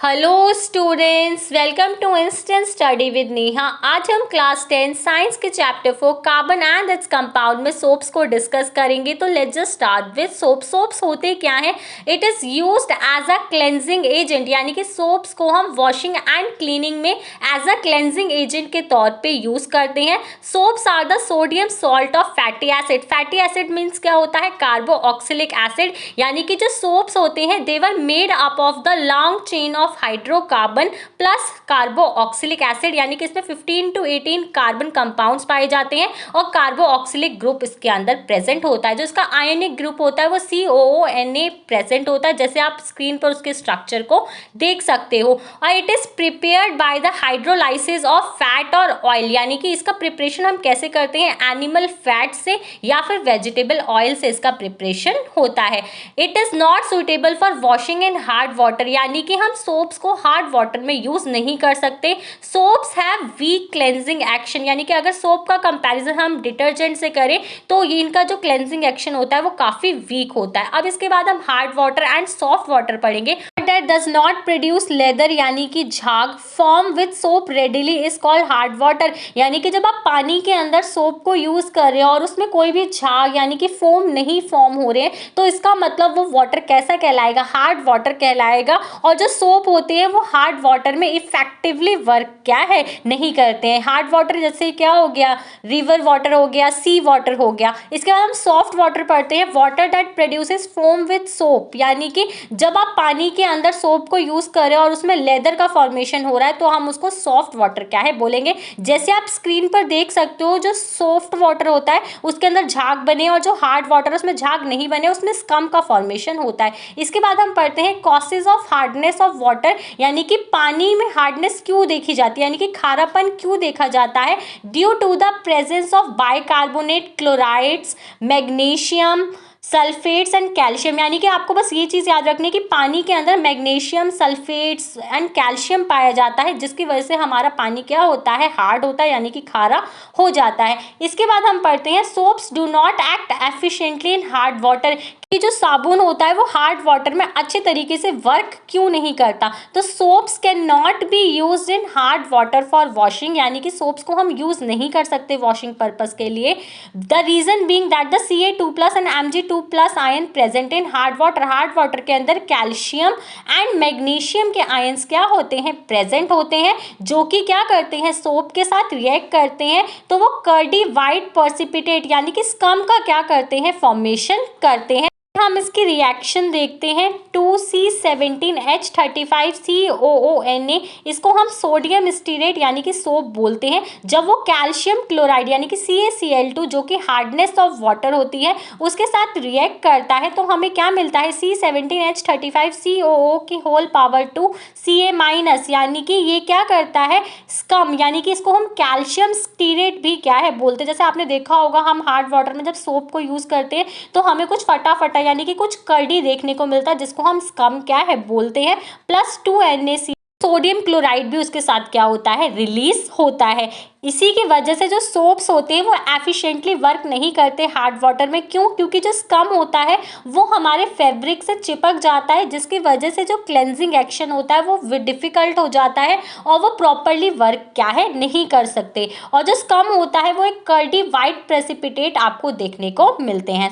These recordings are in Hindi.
Hello students, welcome to instant study with Neha. आज हम क्लास 10 साइंस के chapter 4 carbon and its compound में सोप्स को डिस्कस करेंगे। तो let's just start with soaps. Soaps होते क्या हैं? It is used as a cleansing agent, यानी कि सोप्स को हम वॉशिंग एंड क्लीनिंग में एज अ क्लेंजिंग एजेंट के तौर पे यूज़ करते हैं। Soaps are the sodium salt of fatty acid. Fatty acid means क्या होता है? Carboxylic acid. यानी कि जो सोप्स होते हैं they were made up of the long chain of hydrocarbon plus carboxylic acid, यानी कि इसमें 15 to 18 कार्बन कंपाउंड्स पाए जाते हैं और कार्बोऑक्सिलिक ग्रुप इसके अंदर प्रेजेंट होता है। जो इसका आयनिक ग्रुप होता है वो COONA प्रेजेंट होता है, जैसे आप स्क्रीन पर उसके स्ट्रक्चर को देख सकते हो। और it is prepared by the hydrolysis of fat और ऑयल, यानी कि इसका प्रिपरेशन हम कैसे करते हैं? एनिमल फैट से या फिर वेजिटेबल ऑयल से इसका प्रिपरेशन होता है। It is not suitable for washing in hard water, यानी कि हम सोप्स को हार्ड वाटर में यूज नहीं कर सकते। Soaps have week cleansing action, यानी कि अगर सोप का कंपैरिजन हम डिटर्जेंट से करें तो ये इनका जो क्लेंजिंग एक्शन होता है वो काफी वीक होता है। अब इसके बाद हम hard water and soft water पढ़ेंगे। That does not produce lather, यानी कि झाग, form with soap readily is called hard water. यानी कि जब आप पानी के अंदर सोप को यूज कर रहे हो और उसमें कोई भी झाग यानी कि फोम नहीं फॉर्म हो रहे हैं तो इसका मतलब वो वाटर कैसा कहलाएगा? हार्ड वाटर कहलाएगा। और जो सोप होते हैं वो हार्ड वाटर में इफेक्टिवली वर्क क्या है? नहीं करते हैं। हार्ड वाटर जैसे क्या हो गया? रिवर वाटर हो गया, सी वाटर हो गया। इसके बाद हम सॉफ्ट वाटर पढ़ते हैं। Water that produces foam with soap, यानी कि जब आप पानी के अंदर सोप को यूज कर रहे हो और उसमें लेदर का फॉर्मेशन हो रहा है तो हम उसको सॉफ्ट वाटर क्या है बोलेंगे। जैसे आप स्क्रीन पर देख सकते हो, जो सॉफ्ट वाटर होता है उसके अंदर झाग बने और जो हार्ड वाटर उसमें झाग नहीं बने, उसमें स्कम का फॉर्मेशन होता है। इसके बाद हम पढ़ते हैं causes of hardness of water, यानी कि पानी में हार्डनेस क्यों देखी जाती है, यानी कि खारापन क्यों देखा जाता है? Due to the presence of bicarbonate, chlorides, magnesium sulphates and calcium. यानी कि आपको बस ये चीज़ याद रखनी है कि पानी के अंदर मैग्नीशियम, सल्फेट्स एंड कैल्शियम पाया जाता है, जिसकी वजह से हमारा पानी क्या होता है? हार्ड होता है, यानी कि खारा हो जाता है। इसके बाद हम पढ़ते हैं soaps do not act efficiently in hard water, कि जो साबुन होता है वो हार्ड वाटर में अच्छे तरीके से वर्क क्यों नहीं करता? तो soaps can not be used in hard water for washing, यानी कि सोप्स को हम यूज नहीं कर सकते वॉशिंग पर्पस के लिए। The reason being that the Ca2+ and Mg2+ ion present in hard water, hard water के अंदर कैल्शियम एंड मैग्नीशियम के आयंस क्या होते हैं? प्रेजेंट होते हैं, जो कि क्या करते हैं? सोप के साथ रिएक्ट करते हैं तो वो कर्डी वाइट पर्सिपिटेट, यानी कि स्कम का क्या करते हैं? फॉर्मेशन करते हैं। हम इसकी रिएक्शन देखते हैं। 2C17H35COONA, इसको हम सोडियम स्टीरेट यानी कि सोप बोलते हैं। जब वो कैल्शियम क्लोराइड यानी कि CaCl2 जो कि हार्डनेस ऑफ वाटर होती है उसके साथ रिएक्ट करता है तो हमें क्या मिलता है? C17H35COO की होल पावर 2 Ca-, यानी कि ये क्या करता है? स्कम, यानी कि इसको हम कैल्शियम स्टीरेट भी क्या है बोलते हैं। जैसे आपने देखा होगा हम हार्ड वाटर में जब सोप को यूज करते हैं तो हमें कुछ फटाफटा यानी कि कुछ कर्डी देखने को मिलता है, जिसको हम स्कम क्या है बोलते हैं। प्लस 2 NaC, सोडियम क्लोराइड भी उसके साथ क्या होता है? रिलीज होता है। इसी की वजह से जो सोप्स होते हैं वो एफिशिएंटली वर्क नहीं करते हार्ड वाटर में। क्यों? क्योंकि जो स्कम होता है वो हमारे फैब्रिक से चिपक जाता है, जिसकी वजह से जो क्लेंजिंग एक्शन होता है वो डिफिकल्ट हो जाता है और वो प्रॉपरली वर्क क्या है? नहीं कर सकते। और जो स्कम होता है वो एक कर्डी वाइट प्रेसिपिटेट आपको देखने को मिलते हैं।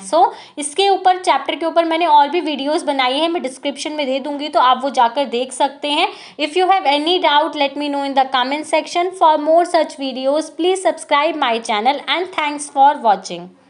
इसके ऊपर चैप्टर के ऊपर मैंने और भी वीडियोज़ बनाई है, मैं डिस्क्रिप्शन में दे दूंगी तो आप वो जाकर देख सकते हैं। If you have any doubt, let me know in the comment section. For more such videos, please subscribe my channel and thanks for watching.